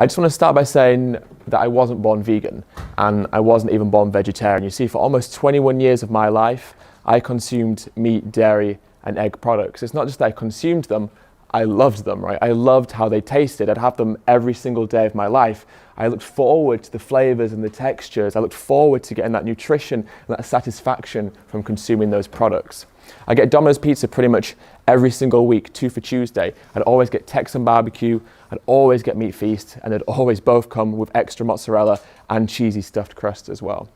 I just want to start by saying that I wasn't born vegan and I wasn't even born vegetarian. You see, for almost 21 years of my life, I consumed meat, dairy, and egg products. It's not just that I consumed them, I loved them, right? I loved how they tasted. I'd have them every single day of my life. I looked forward to the flavors and the textures. I looked forward to getting that nutrition and that satisfaction from consuming those products. I get Domino's pizza pretty much every single week, 2 for Tuesday. I'd always get Texan barbecue, I'd always get meat feast, and they'd always both come with extra mozzarella and cheesy stuffed crust as well.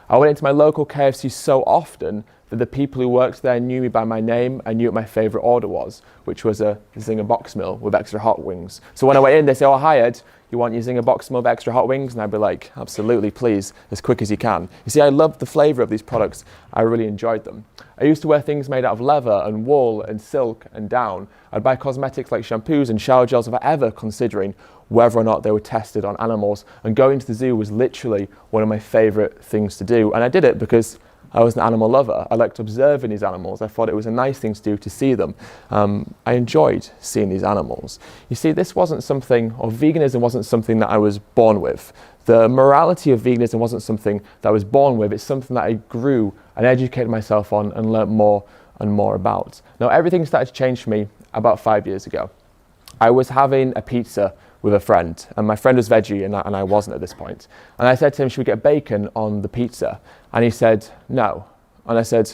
I went into my local KFC so often that the people who worked there knew me by my name and knew what my favorite order was, which was a Zinger box meal with extra hot wings. So when I went in, they say, "Oh, hi Ed, you want your Zinger box meal with extra hot wings?" And I'd be like, "Absolutely, please, as quick as you can." You see, I loved the flavor of these products. I really enjoyed them. I used to wear things made out of leather and wool and silk and down. I'd buy cosmetics like shampoos and shower gels without ever considering whether or not they were tested on animals. And going to the zoo was literally one of my favorite things to do. And I did it because I was an animal lover. I liked observing these animals. I thought it was a nice thing to do to see them. I enjoyed seeing these animals. You see, this wasn't something, or veganism wasn't something that I was born with. The morality of veganism wasn't something that I was born with. It's something that I grew and educated myself on and learnt more and more about. Now, everything started to change for me about 5 years ago. I was having a pizza with a friend, and my friend was veggie and I wasn't at this point. And I said to him, "Should we get bacon on the pizza?" And he said, "No." And I said,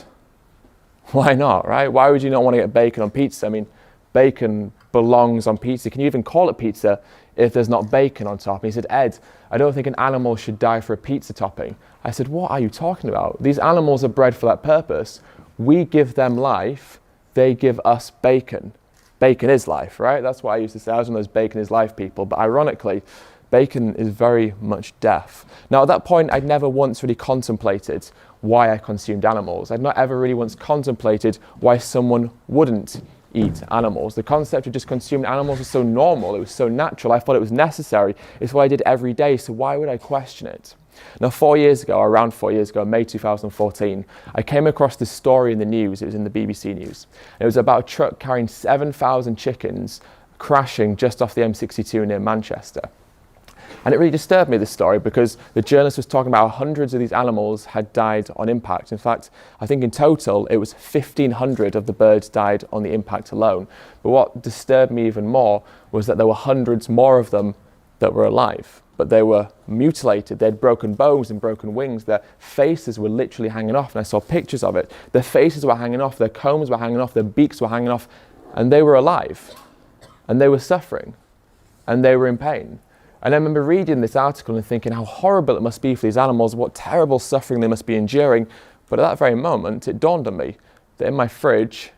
"Why not, right? Why would you not want to get bacon on pizza? I mean, bacon belongs on pizza. Can you even call it pizza if there's not bacon on top?" And he said, "Ed, I don't think an animal should die for a pizza topping." I said, "What are you talking about? These animals are bred for that purpose. We give them life, they give us bacon. Bacon is life," right? That's what I used to say. I was one of those bacon is life people. But ironically, bacon is very much death. Now, at that point, I'd never once really contemplated why I consumed animals. I'd not ever really once contemplated why someone wouldn't eat animals. The concept of just consuming animals was so normal. It was so natural. I thought it was necessary. It's what I did every day. So why would I question it? Now, 4 years ago, around 4 years ago, May 2014, I came across this story in the news. It was in the BBC News. It was about a truck carrying 7,000 chickens crashing just off the M62 near Manchester. And it really disturbed me, this story, because the journalist was talking about how hundreds of these animals had died on impact. In fact, I think in total, it was 1,500 of the birds died on the impact alone. But what disturbed me even more was that there were hundreds more of them that were alive. But they were mutilated. They had broken bones and broken wings. Their faces were literally hanging off, and I saw pictures of it. Their faces were hanging off, their combs were hanging off, their beaks were hanging off, and they were alive. And they were suffering, and they were in pain. And I remember reading this article and thinking how horrible it must be for these animals, what terrible suffering they must be enduring. But at that very moment, it dawned on me that in my fridge,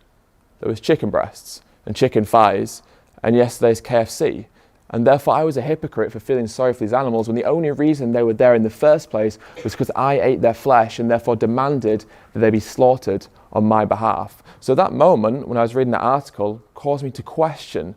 there was chicken breasts and chicken thighs and yesterday's KFC. And therefore, I was a hypocrite for feeling sorry for these animals when the only reason they were there in the first place was because I ate their flesh and therefore demanded that they be slaughtered on my behalf. So that moment, when I was reading that article, caused me to question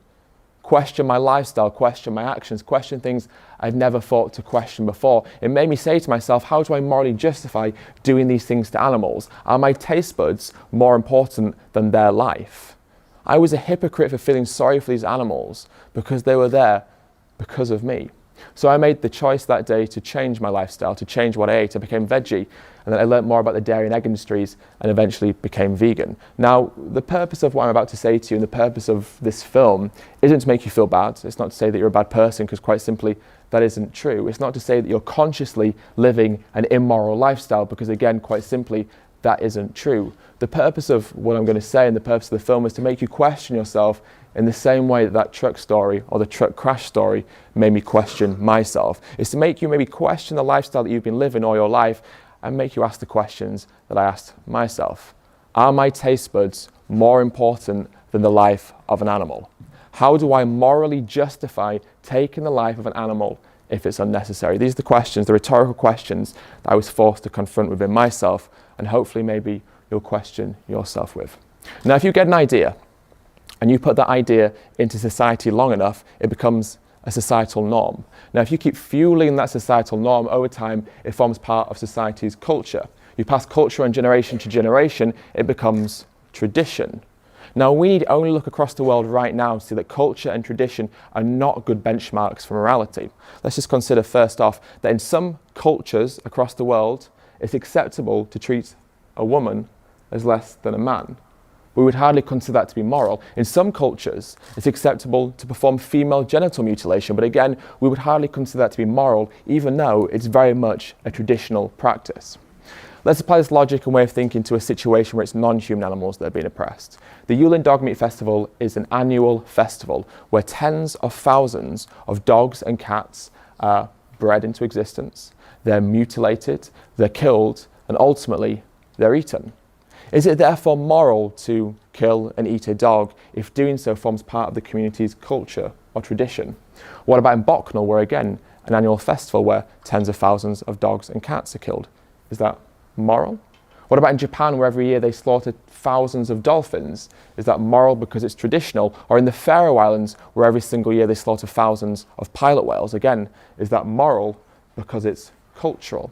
my lifestyle, question my actions, question things I'd never thought to question before. It made me say to myself, how do I morally justify doing these things to animals? Are my taste buds more important than their life? I was a hypocrite for feeling sorry for these animals because they were there because of me. So I made the choice that day to change my lifestyle, to change what I ate. I became veggie, and then I learned more about the dairy and egg industries and eventually became vegan. Now, the purpose of what I'm about to say to you and the purpose of this film isn't to make you feel bad. It's not to say that you're a bad person, because quite simply, that isn't true. It's not to say that you're consciously living an immoral lifestyle, because again, quite simply, that isn't true. The purpose of what I'm going to say and the purpose of the film is to make you question yourself in the same way that that truck story or the truck crash story made me question myself. It's to make you maybe question the lifestyle that you've been living all your life and make you ask the questions that I asked myself. Are my taste buds more important than the life of an animal? How do I morally justify taking the life of an animal if it's unnecessary? These are the questions, the rhetorical questions that I was forced to confront within myself, and hopefully maybe you'll question yourself with. Now, if you get an idea and you put that idea into society long enough, it becomes a societal norm. Now, if you keep fueling that societal norm over time, it forms part of society's culture. You pass culture on generation to generation, it becomes tradition. Now, we need only look across the world right now to see that culture and tradition are not good benchmarks for morality. Let's just consider first off that in some cultures across the world, it's acceptable to treat a woman as less than a man. We would hardly consider that to be moral. In some cultures, it's acceptable to perform female genital mutilation, but again, we would hardly consider that to be moral, even though it's very much a traditional practice. Let's apply this logic and way of thinking to a situation where it's non-human animals that are being oppressed. The Yulin Dog Meat Festival is an annual festival where tens of thousands of dogs and cats are bred into existence, they're mutilated, they're killed, and ultimately, they're eaten. Is it therefore moral to kill and eat a dog if doing so forms part of the community's culture or tradition? What about in Bocknell, where again, an annual festival where tens of thousands of dogs and cats are killed? Is that moral? What about in Japan, where every year they slaughter thousands of dolphins? Is that moral because it's traditional? Or in the Faroe Islands, where every single year they slaughter thousands of pilot whales? Again, is that moral because it's cultural?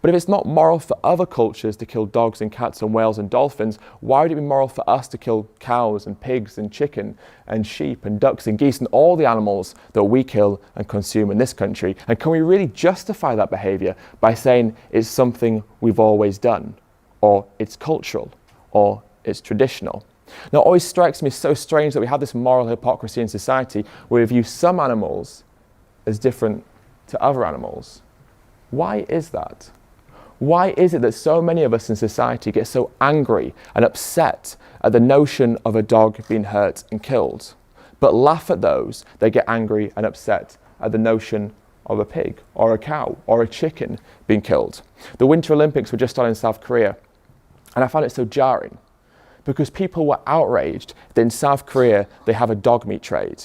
But if it's not moral for other cultures to kill dogs and cats and whales and dolphins, why would it be moral for us to kill cows and pigs and chicken and sheep and ducks and geese and all the animals that we kill and consume in this country? And can we really justify that behaviour by saying it's something we've always done, or it's cultural, or it's traditional? Now, it always strikes me so strange that we have this moral hypocrisy in society where we view some animals as different to other animals. Why is that? Why is it that so many of us in society get so angry and upset at the notion of a dog being hurt and killed, but laugh at those that get angry and upset at the notion of a pig or a cow or a chicken being killed? The Winter Olympics were just on in South Korea, and I found it so jarring because people were outraged that in South Korea they have a dog meat trade.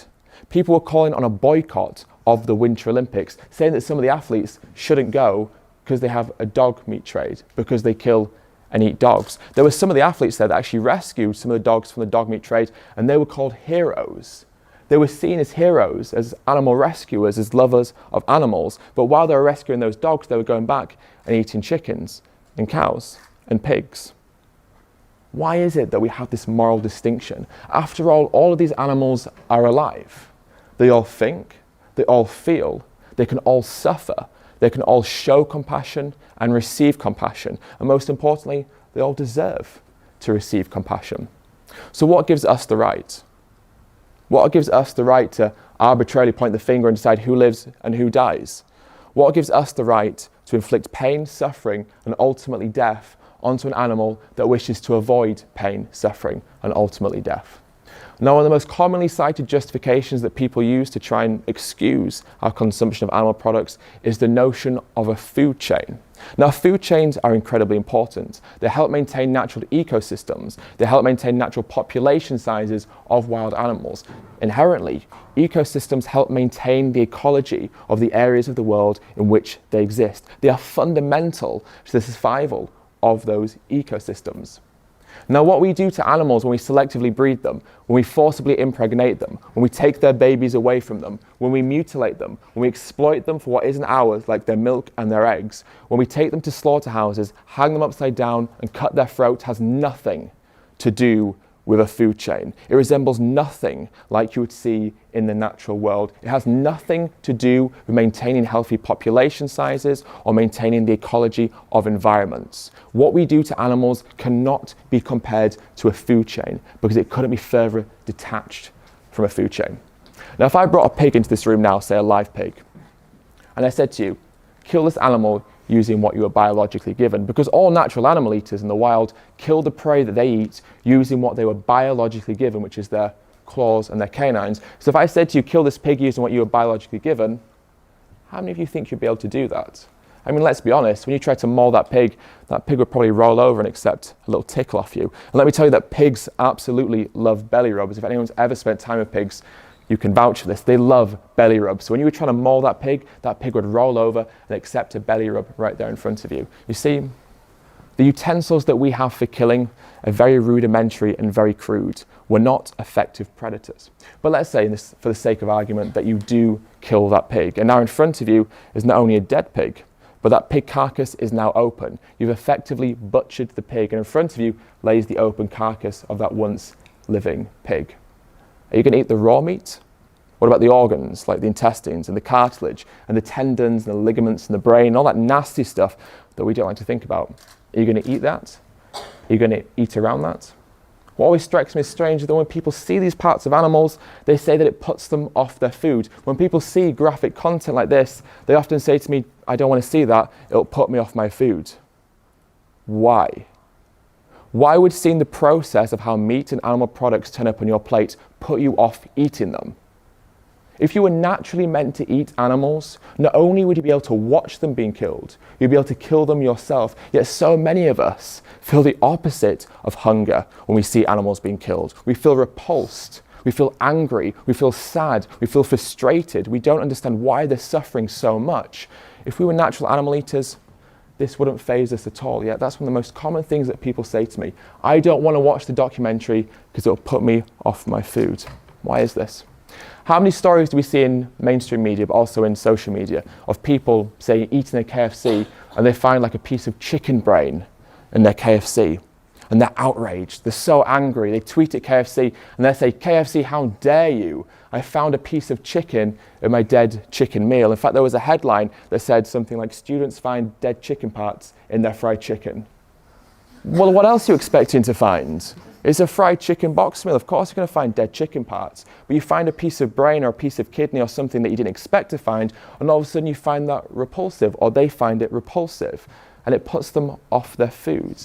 People were calling on a boycott of the Winter Olympics, saying that some of the athletes shouldn't go because they have a dog meat trade, because they kill and eat dogs. There were some of the athletes there that actually rescued some of the dogs from the dog meat trade, and they were called heroes. They were seen as heroes, as animal rescuers, as lovers of animals. But while they were rescuing those dogs, they were going back and eating chickens and cows and pigs. Why is it that we have this moral distinction? After all of these animals are alive. They all think, they all feel, they can all suffer, they can all show compassion and receive compassion. And most importantly, they all deserve to receive compassion. So what gives us the right? What gives us the right to arbitrarily point the finger and decide who lives and who dies? What gives us the right to inflict pain, suffering, and ultimately death onto an animal that wishes to avoid pain, suffering, and ultimately death? Now, one of the most commonly cited justifications that people use to try and excuse our consumption of animal products is the notion of a food chain. Now, food chains are incredibly important. They help maintain natural ecosystems. They help maintain natural population sizes of wild animals. Inherently, ecosystems help maintain the ecology of the areas of the world in which they exist. They are fundamental to the survival of those ecosystems. Now, what we do to animals when we selectively breed them, when we forcibly impregnate them, when we take their babies away from them, when we mutilate them, when we exploit them for what isn't ours, like their milk and their eggs, when we take them to slaughterhouses, hang them upside down and cut their throats, has nothing to do with a food chain. It resembles nothing like you would see in the natural world. It has nothing to do with maintaining healthy population sizes or maintaining the ecology of environments. What we do to animals cannot be compared to a food chain because it couldn't be further detached from a food chain. Now, if I brought a pig into this room now, say a live pig, and I said to you, kill this animal using what you were biologically given, because all natural animal eaters in the wild kill the prey that they eat using what they were biologically given, which is their claws and their canines. So if I said to you, kill this pig using what you were biologically given, how many of you think you'd be able to do that? I mean, let's be honest, when you try to maul that pig would probably roll over and accept a little tickle off you. And let me tell you that pigs absolutely love belly rubs. If anyone's ever spent time with pigs, you can vouch for this. They love belly rubs. So when you were trying to maul that pig would roll over and accept a belly rub right there in front of you. You see, the utensils that we have for killing are very rudimentary and very crude. We're not effective predators. But let's say, for the sake of argument, that you do kill that pig. And now in front of you is not only a dead pig, but that pig carcass is now open. You've effectively butchered the pig, and in front of you lays the open carcass of that once living pig? Are you going to eat the raw meat? What about the organs, like the intestines and the cartilage and the tendons and the ligaments and the brain, all that nasty stuff that we don't like to think about? Are you going to eat that? Are you going to eat around that? What always strikes me as strange is that when people see these parts of animals, they say that it puts them off their food. When people see graphic content like this, they often say to me, I don't want to see that, it'll put me off my food. Why? Why would seeing the process of how meat and animal products turn up on your plate put you off eating them? If you were naturally meant to eat animals, not only would you be able to watch them being killed, you'd be able to kill them yourself. Yet so many of us feel the opposite of hunger when we see animals being killed. We feel repulsed, we feel angry, we feel sad, we feel frustrated. We don't understand why they're suffering so much. If we were natural animal eaters, this wouldn't faze us at all. Yet that's one of the most common things that people say to me. I don't want to watch the documentary because it'll put me off my food. Why is this? How many stories do we see in mainstream media, but also in social media, of people, say, eating their KFC and they find like a piece of chicken brain in their KFC and they're outraged, they're so angry, they tweet at KFC and they say, KFC, how dare you? I found a piece of chicken in my dead chicken meal. In fact, there was a headline that said something like, students find dead chicken parts in their fried chicken. Well, what else are you expecting to find? It's a fried chicken box meal. Of course you're going to find dead chicken parts. But you find a piece of brain or a piece of kidney or something that you didn't expect to find, and all of a sudden you find that repulsive, or they find it repulsive, and it puts them off their food.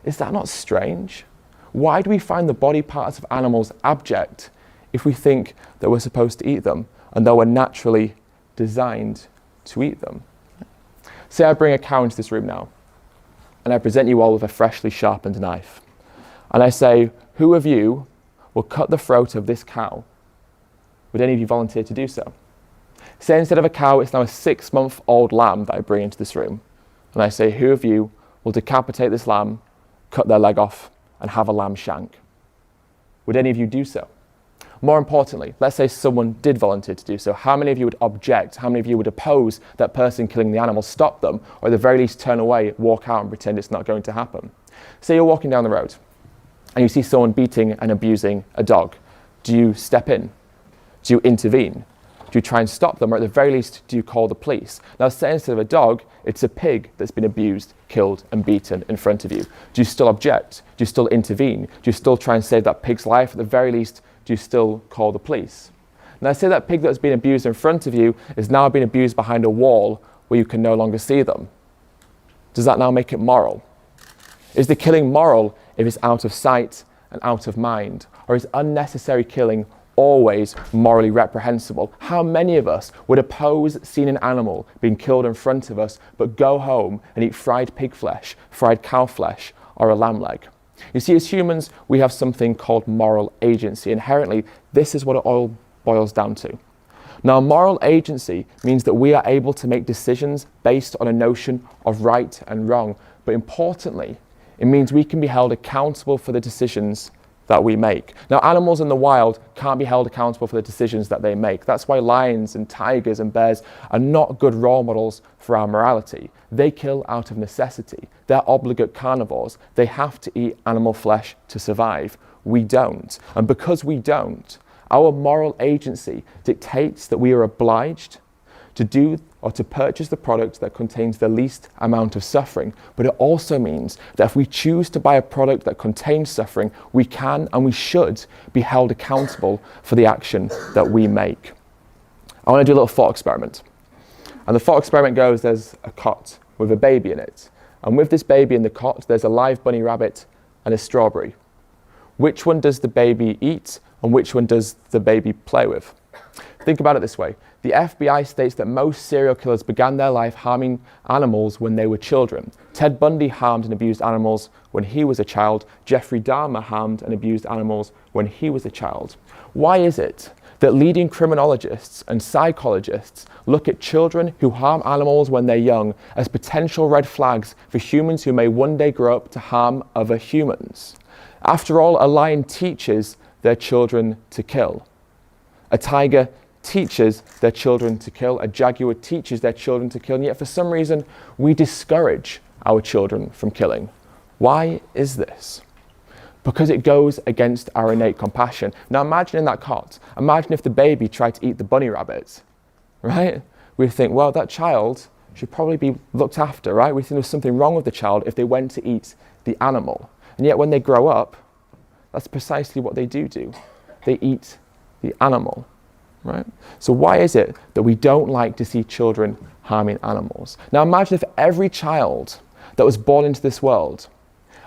Is that not strange? Why do we find the body parts of animals abject if we think that we're supposed to eat them, and that we're naturally designed to eat them? Say I bring a cow into this room now, and I present you all with a freshly sharpened knife. And I say, who of you will cut the throat of this cow? Would any of you volunteer to do so? Say instead of a cow, it's now a 6-month-old lamb that I bring into this room. And I say, who of you will decapitate this lamb, cut their leg off, and have a lamb shank? Would any of you do so? More importantly, let's say someone did volunteer to do so. How many of you would object? How many of you would oppose that person killing the animal, stop them, or at the very least turn away, walk out and pretend it's not going to happen? Say you're walking down the road and you see someone beating and abusing a dog. Do you step in? Do you intervene? Do you try and stop them, or at the very least, do you call the police? Now, say instead of a dog, it's a pig that's been abused, killed, and beaten in front of you. Do you still object? Do you still intervene? Do you still try and save that pig's life? At the very least, do you still call the police? Now, say that pig that's been abused in front of you is now being abused behind a wall where you can no longer see them. Does that now make it moral? Is the killing moral if it's out of sight and out of mind? Or is unnecessary killing always morally reprehensible? How many of us would oppose seeing an animal being killed in front of us, but go home and eat fried pig flesh, fried cow flesh, or a lamb leg? You see, as humans, we have something called moral agency. Inherently, this is what it all boils down to. Now, moral agency means that we are able to make decisions based on a notion of right and wrong. But importantly, it means we can be held accountable for the decisions that we make. Now, animals in the wild can't be held accountable for the decisions that they make. That's why lions and tigers and bears are not good role models for our morality. They kill out of necessity. They're obligate carnivores. They have to eat animal flesh to survive. We don't. And because we don't, our moral agency dictates that we are obliged to do or to purchase the product that contains the least amount of suffering. But it also means that if we choose to buy a product that contains suffering, we can and we should be held accountable for the action that we make. I want to do a little thought experiment. And the thought experiment goes, there's a cot with a baby in it. And with this baby in the cot, there's a live bunny rabbit and a strawberry. Which one does the baby eat and which one does the baby play with? Think about it this way. The FBI states that most serial killers began their life harming animals when they were children. Ted Bundy harmed and abused animals when he was a child. Jeffrey Dahmer harmed and abused animals when he was a child. Why is it that leading criminologists and psychologists look at children who harm animals when they're young as potential red flags for humans who may one day grow up to harm other humans? After all, a lion teaches their children to kill. A tiger teaches their children to kill. A jaguar teaches their children to kill. And yet for some reason, we discourage our children from killing. Why is this? because it goes against our innate compassion. Now imagine in that cot, imagine if the baby tried to eat the bunny rabbit, right? We'd think, well, that child should probably be looked after, right? We think there's something wrong with the child if they went to eat the animal. And yet when they grow up, that's precisely what they do. They eat the animal, right? So why is it that we don't like to see children harming animals? Now imagine if every child that was born into this world,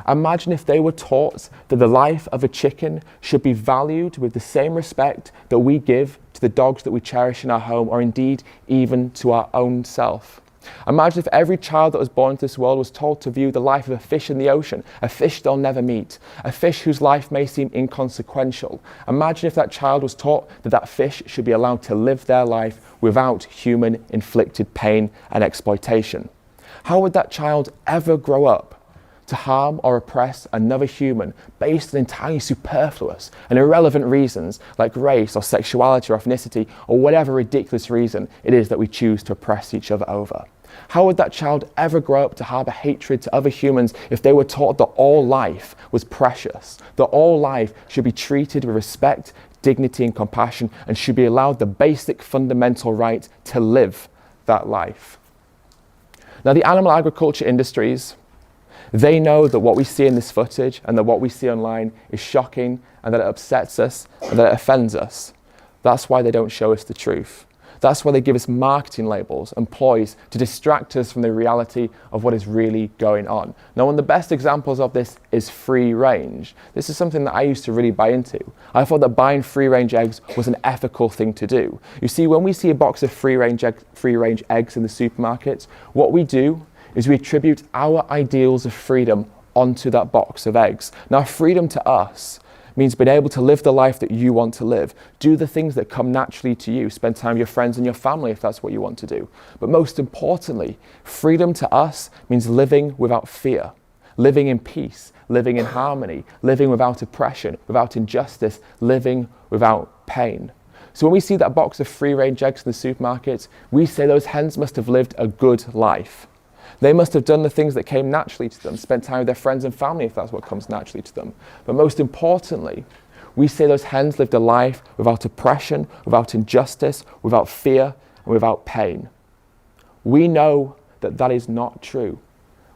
imagine if they were taught that the life of a chicken should be valued with the same respect that we give to the dogs that we cherish in our home, or indeed even to our own self. Imagine if every child that was born into this world was told to view the life of a fish in the ocean, a fish they'll never meet, a fish whose life may seem inconsequential. Imagine if that child was taught that that fish should be allowed to live their life without human-inflicted pain and exploitation. How would that child ever grow up to harm or oppress another human based on entirely superfluous and irrelevant reasons like race or sexuality or ethnicity or whatever ridiculous reason it is that we choose to oppress each other over? How would that child ever grow up to harbour hatred to other humans if they were taught that all life was precious, that all life should be treated with respect, dignity and compassion, and should be allowed the basic fundamental right to live that life? Now, the animal agriculture industries, they know that what we see in this footage and that what we see online is shocking and that it upsets us and that it offends us. That's why they don't show us the truth. That's why they give us marketing labels and ploys to distract us from the reality of what is really going on. Now, one of the best examples of this is free range. This is something that I used to really buy into. I thought that buying free range eggs was an ethical thing to do. You see, when we see a box of free range eggs in the supermarket, what we do is we attribute our ideals of freedom onto that box of eggs. Now, freedom to us means being able to live the life that you want to live, do the things that come naturally to you, spend time with your friends and your family if that's what you want to do. But most importantly, freedom to us means living without fear, living in peace, living in harmony, living without oppression, without injustice, living without pain. So when we see that box of free-range eggs in the supermarket, we say those hens must have lived a good life. They must have done the things that came naturally to them, spent time with their friends and family if that's what comes naturally to them. But most importantly, we say those hens lived a life without oppression, without injustice, without fear, and without pain. We know that that is not true.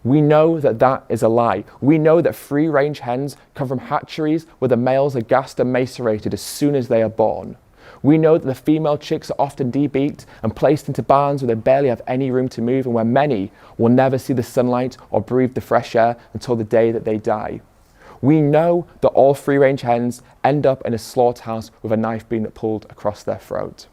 We know that that is a lie. We know that free-range hens come from hatcheries where the males are gassed and macerated as soon as they are born. We know that the female chicks are often debeaked and placed into barns where they barely have any room to move and where many will never see the sunlight or breathe the fresh air until the day that they die. We know that all free-range hens end up in a slaughterhouse with a knife being pulled across their throat.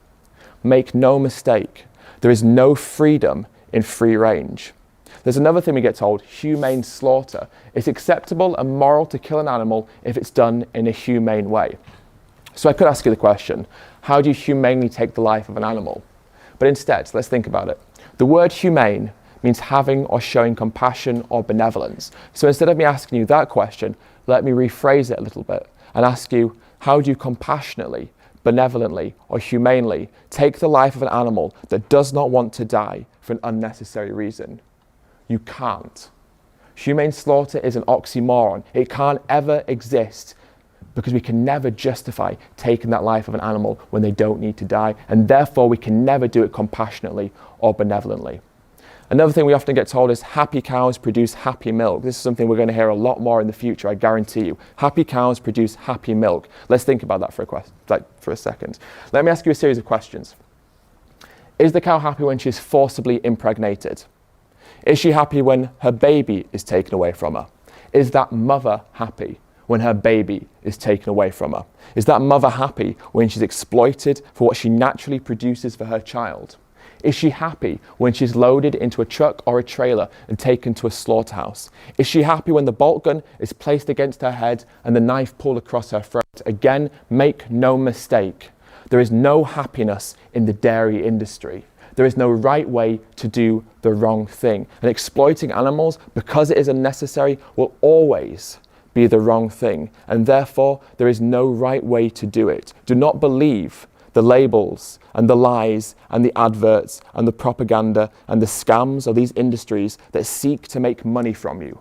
Make no mistake, there is no freedom in free range. There's another thing we get told, humane slaughter. It's acceptable and moral to kill an animal if it's done in a humane way. So I could ask you the question, how do you humanely take the life of an animal? But instead, let's think about it. The word humane means having or showing compassion or benevolence. So instead of me asking you that question, let me rephrase it a little bit and ask you, how do you compassionately, benevolently, or humanely take the life of an animal that does not want to die for an unnecessary reason? You can't. Humane slaughter is an oxymoron. It can't ever exist because we can never justify taking that life of an animal when they don't need to die, and therefore we can never do it compassionately or benevolently. Another thing we often get told is happy cows produce happy milk. This is something we're going to hear a lot more in the future, I guarantee you. Happy cows produce happy milk. Let's think about that for a second. Let me ask you a series of questions. Is the cow happy when she's forcibly impregnated? Is she happy when her baby is taken away from her? Is that mother happy when her baby is taken away from her? Is that mother happy when she's exploited for what she naturally produces for her child? Is she happy when she's loaded into a truck or a trailer and taken to a slaughterhouse? Is she happy when the bolt gun is placed against her head and the knife pulled across her throat? Again, make no mistake, there is no happiness in the dairy industry. There is no right way to do the wrong thing. And exploiting animals, because it is unnecessary, will always be the wrong thing, and therefore there is no right way to do it. Do not believe the labels and the lies and the adverts and the propaganda and the scams of these industries that seek to make money from you.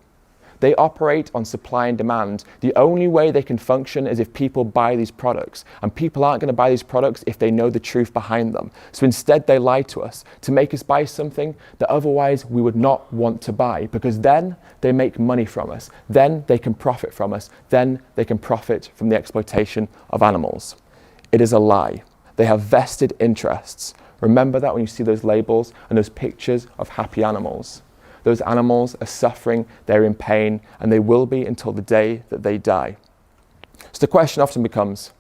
They operate on supply and demand. The only way they can function is if people buy these products. And people aren't going to buy these products if they know the truth behind them. So instead they lie to us to make us buy something that otherwise we would not want to buy, because then they make money from us. Then they can profit from us. Then they can profit from the exploitation of animals. It is a lie. They have vested interests. Remember that when you see those labels and those pictures of happy animals. Those animals are suffering, they're in pain, and they will be until the day that they die. So the question often becomes,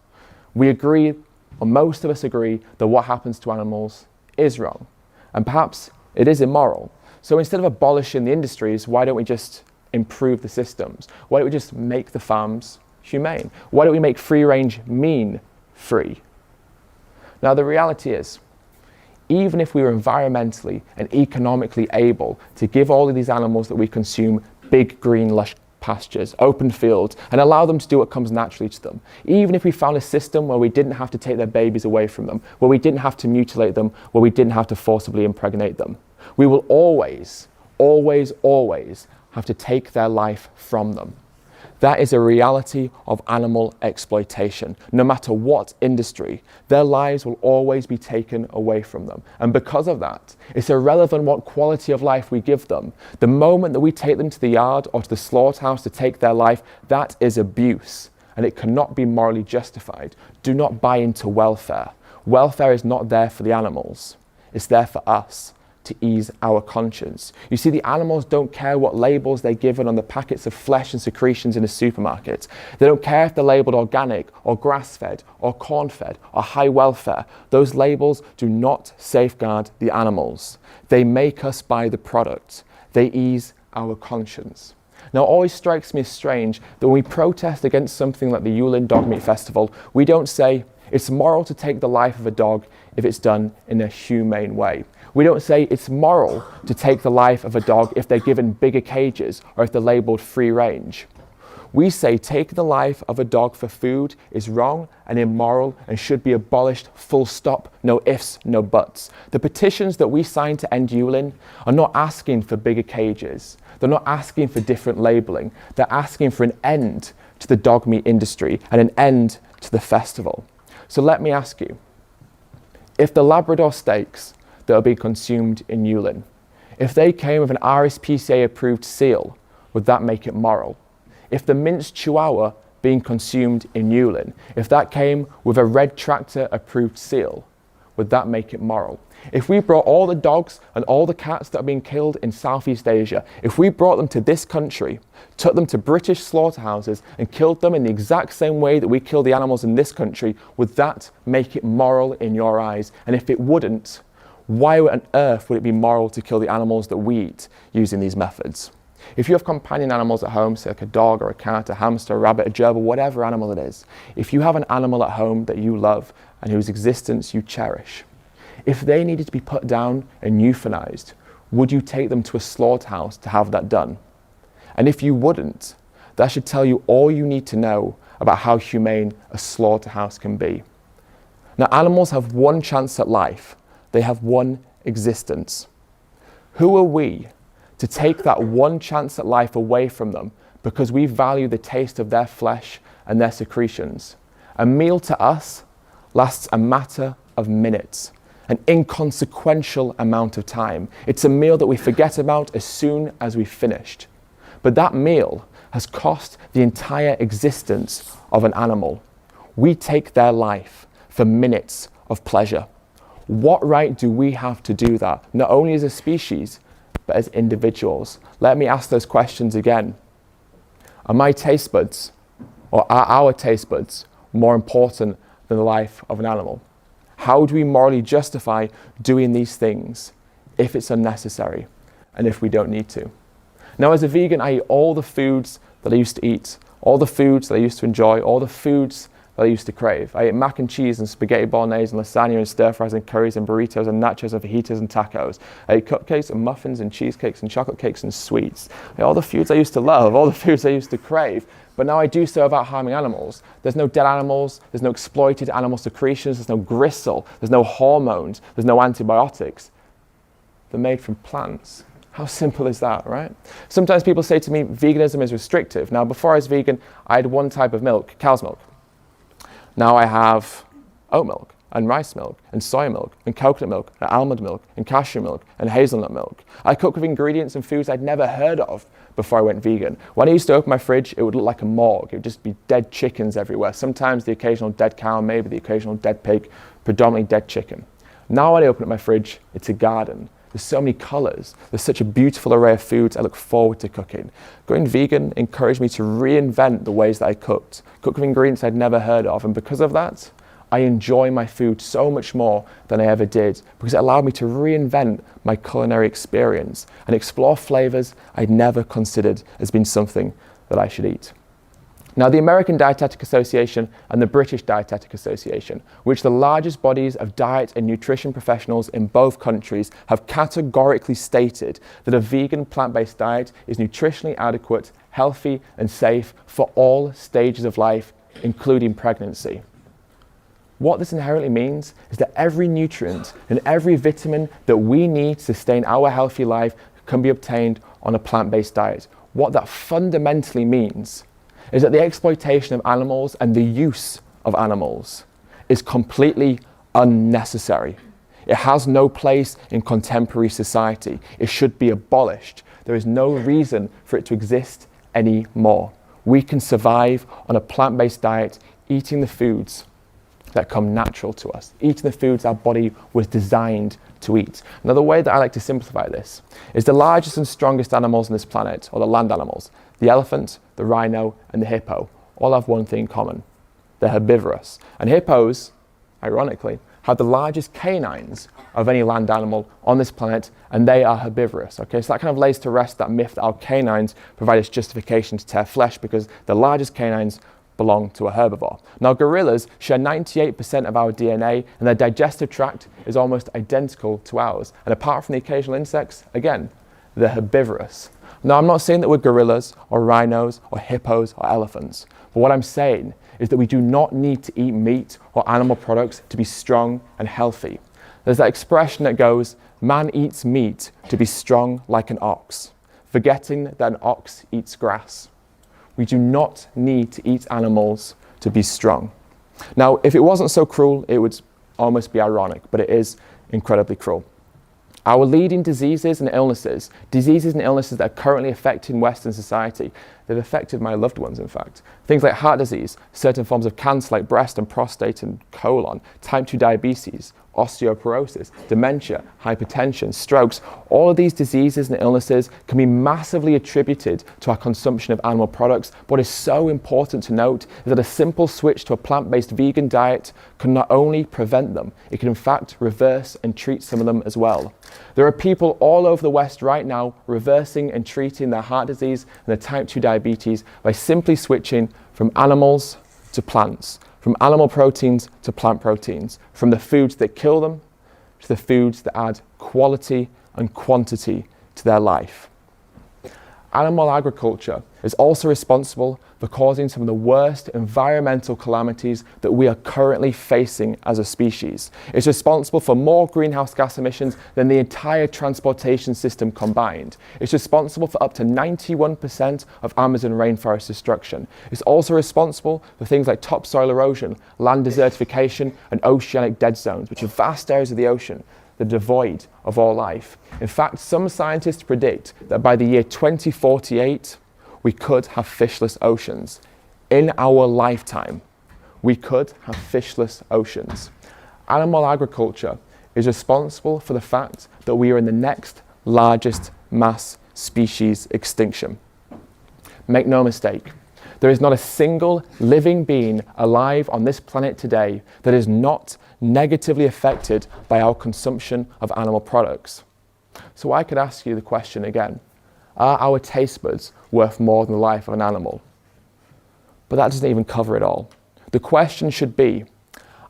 we agree, or most of us agree, that what happens to animals is wrong. And perhaps it is immoral. So instead of abolishing the industries, why don't we just improve the systems? Why don't we just make the farms humane? Why don't we make free range mean free? Now the reality is, even if we were environmentally and economically able to give all of these animals that we consume big, green, lush pastures, open fields, and allow them to do what comes naturally to them, even if we found a system where we didn't have to take their babies away from them, where we didn't have to mutilate them, where we didn't have to forcibly impregnate them, we will always, always, always have to take their life from them. That is a reality of animal exploitation. No matter what industry, their lives will always be taken away from them. And because of that, it's irrelevant what quality of life we give them. The moment that we take them to the yard or to the slaughterhouse to take their life, that is abuse, and it cannot be morally justified. Do not buy into welfare. Welfare is not there for the animals. It's there for us, to ease our conscience. You see, the animals don't care what labels they're given on the packets of flesh and secretions in a supermarket. They don't care if they're labeled organic or grass-fed or corn-fed or high welfare. Those labels do not safeguard the animals. They make us buy the product. They ease our conscience. Now, it always strikes me as strange that when we protest against something like the Yulin Dog Meat Festival, we don't say it's moral to take the life of a dog if it's done in a humane way. We don't say it's moral to take the life of a dog if they're given bigger cages or if they're labeled free range. We say take the life of a dog for food is wrong and immoral and should be abolished, full stop, no ifs, no buts. The petitions that we sign to end Yulin are not asking for bigger cages. They're not asking for different labeling. They're asking for an end to the dog meat industry and an end to the festival. So let me ask you, if the Labrador steaks that are being consumed in Yulin, if they came with an RSPCA approved seal, would that make it moral? If the minced chihuahua being consumed in Yulin, if that came with a red tractor approved seal, would that make it moral? If we brought all the dogs and all the cats that are being killed in Southeast Asia, if we brought them to this country, took them to British slaughterhouses and killed them in the exact same way that we kill the animals in this country, would that make it moral in your eyes? And if it wouldn't, why on earth would it be moral to kill the animals that we eat using these methods? If you have companion animals at home, say like a dog or a cat, a hamster, a rabbit, a gerbil, whatever animal it is, if you have an animal at home that you love and whose existence you cherish, if they needed to be put down and euthanized, would you take them to a slaughterhouse to have that done? And if you wouldn't, that should tell you all you need to know about how humane a slaughterhouse can be. Now, animals have one chance at life. They have one existence. Who are we to take that one chance at life away from them because we value the taste of their flesh and their secretions? A meal to us lasts a matter of minutes, an inconsequential amount of time. It's a meal that we forget about as soon as we've finished. But that meal has cost the entire existence of an animal. We take their life for minutes of pleasure. What right do we have to do that, not only as a species, but as individuals? Let me ask those questions again. Are my taste buds, or are our taste buds, more important than the life of an animal? How do we morally justify doing these things if it's unnecessary and if we don't need to? Now, as a vegan, I eat all the foods that I used to eat, all the foods that I used to enjoy, all the foods that I used to crave. I ate mac and cheese and spaghetti bolognese and lasagna and stir fries and curries and burritos and nachos and fajitas and tacos. I ate cupcakes and muffins and cheesecakes and chocolate cakes and sweets. I ate all the foods I used to love, all the foods I used to crave. But now I do so without harming animals. There's no dead animals, there's no exploited animal secretions, there's no gristle, there's no hormones, there's no antibiotics. They're made from plants. How simple is that, right? Sometimes people say to me, veganism is restrictive. Now, before I was vegan, I had one type of milk, cow's milk. Now I have oat milk, and rice milk, and soy milk, and coconut milk, and almond milk, and cashew milk, and hazelnut milk. I cook with ingredients and foods I'd never heard of before I went vegan. When I used to open my fridge, it would look like a morgue. It would just be dead chickens everywhere. Sometimes the occasional dead cow, maybe the occasional dead pig, predominantly dead chicken. Now when I open up my fridge, it's a garden. There's so many colours. There's such a beautiful array of foods I look forward to cooking. Going vegan encouraged me to reinvent the ways that I cooked, cook with ingredients I'd never heard of, and because of that, I enjoy my food so much more than I ever did because it allowed me to reinvent my culinary experience and explore flavours I'd never considered as being something that I should eat. Now, the American Dietetic Association and the British Dietetic Association, which are the largest bodies of diet and nutrition professionals in both countries, have categorically stated that a vegan plant-based diet is nutritionally adequate, healthy, and safe for all stages of life, including pregnancy. What this inherently means is that every nutrient and every vitamin that we need to sustain our healthy life can be obtained on a plant-based diet. What that fundamentally means is that the exploitation of animals and the use of animals is completely unnecessary. It has no place in contemporary society. It should be abolished. There is no reason for it to exist anymore. We can survive on a plant-based diet, eating the foods that come natural to us, eating the foods our body was designed to eat. Now, the way that I like to simplify this is the largest and strongest animals on this planet, or the land animals, the elephant, the rhino, and the hippo, all have one thing in common. They're herbivorous. And hippos, ironically, have the largest canines of any land animal on this planet, and they are herbivorous. Okay, so that kind of lays to rest that myth that our canines provide us justification to tear flesh because the largest canines belong to a herbivore. Now, gorillas share 98% of our DNA, and their digestive tract is almost identical to ours. And apart from the occasional insects, again, they're herbivorous. Now, I'm not saying that we're gorillas or rhinos or hippos or elephants, but what I'm saying is that we do not need to eat meat or animal products to be strong and healthy. There's that expression that goes, man eats meat to be strong like an ox, forgetting that an ox eats grass. We do not need to eat animals to be strong. Now, if it wasn't so cruel, it would almost be ironic, but it is incredibly cruel. Our leading diseases and illnesses that are currently affecting Western society, they've affected my loved ones, in fact. Things like heart disease, certain forms of cancer like breast and prostate and colon, type 2 diabetes, osteoporosis, dementia, hypertension, strokes. All of these diseases and illnesses can be massively attributed to our consumption of animal products. But what is so important to note is that a simple switch to a plant-based vegan diet can not only prevent them, it can in fact reverse and treat some of them as well. There are people all over the West right now reversing and treating their heart disease and their type 2 diabetes by simply switching from animals to plants, from animal proteins to plant proteins, from the foods that kill them to the foods that add quality and quantity to their life. Animal agriculture is also responsible for causing some of the worst environmental calamities that we are currently facing as a species. It's responsible for more greenhouse gas emissions than the entire transportation system combined. It's responsible for up to 91% of Amazon rainforest destruction. It's also responsible for things like topsoil erosion, land desertification, and oceanic dead zones, which are vast areas of the ocean that are devoid of all life. In fact, some scientists predict that by the year 2048, we could have fishless oceans. In our lifetime, we could have fishless oceans. Animal agriculture is responsible for the fact that we are in the next largest mass species extinction. Make no mistake, there is not a single living being alive on this planet today that is not negatively affected by our consumption of animal products. So I could ask you the question again, are our taste buds worth more than the life of an animal? But that doesn't even cover it all. The question should be,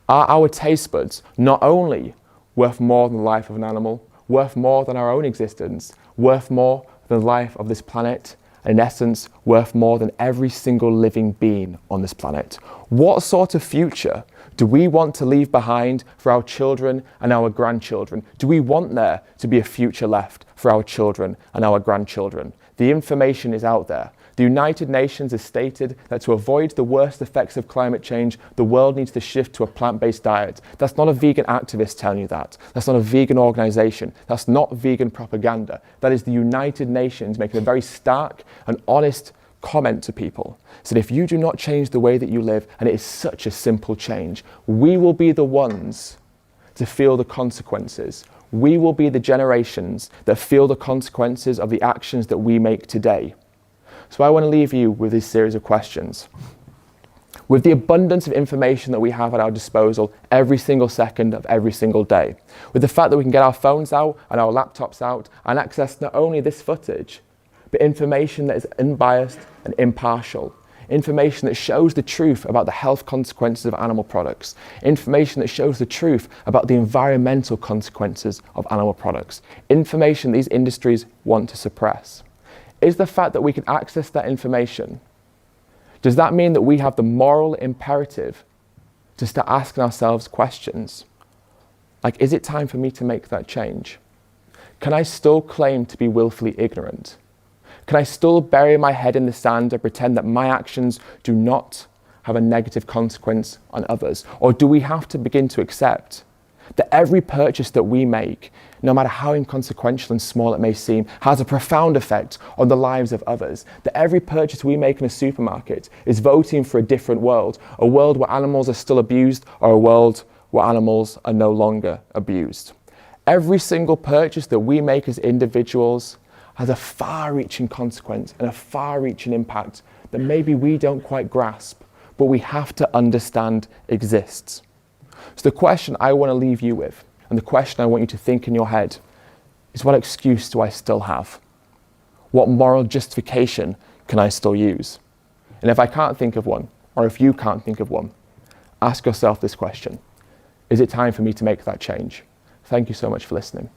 are our taste buds not only worth more than the life of an animal, worth more than our own existence, worth more than the life of this planet, and in essence, worth more than every single living being on this planet. What sort of future do we want to leave behind for our children and our grandchildren? Do we want there to be a future left for our children and our grandchildren? The information is out there. The United Nations has stated that to avoid the worst effects of climate change, the world needs to shift to a plant-based diet. That's not a vegan activist telling you that. That's not a vegan organization. That's not vegan propaganda. That is the United Nations making a very stark and honest comment to people. So if you do not change the way that you live, and it is such a simple change, we will be the ones to feel the consequences. We will be the generations that feel the consequences of the actions that we make today. So I want to leave you with this series of questions. With the abundance of information that we have at our disposal every single second of every single day, with the fact that we can get our phones out and our laptops out and access not only this footage, but information that is unbiased and impartial, information that shows the truth about the health consequences of animal products, information that shows the truth about the environmental consequences of animal products, information these industries want to suppress. Is the fact that we can access that information, does that mean that we have the moral imperative to start asking ourselves questions? Like, is it time for me to make that change? Can I still claim to be willfully ignorant? Can I still bury my head in the sand and pretend that my actions do not have a negative consequence on others? Or do we have to begin to accept that every purchase that we make, no matter how inconsequential and small it may seem, has a profound effect on the lives of others? That every purchase we make in a supermarket is voting for a different world, a world where animals are still abused, or a world where animals are no longer abused. Every single purchase that we make as individuals has a far-reaching consequence and a far-reaching impact that maybe we don't quite grasp, but we have to understand exists. So the question I want to leave you with, and the question I want you to think in your head, is what excuse do I still have? What moral justification can I still use? And if I can't think of one, or if you can't think of one, ask yourself this question: is it time for me to make that change? Thank you so much for listening.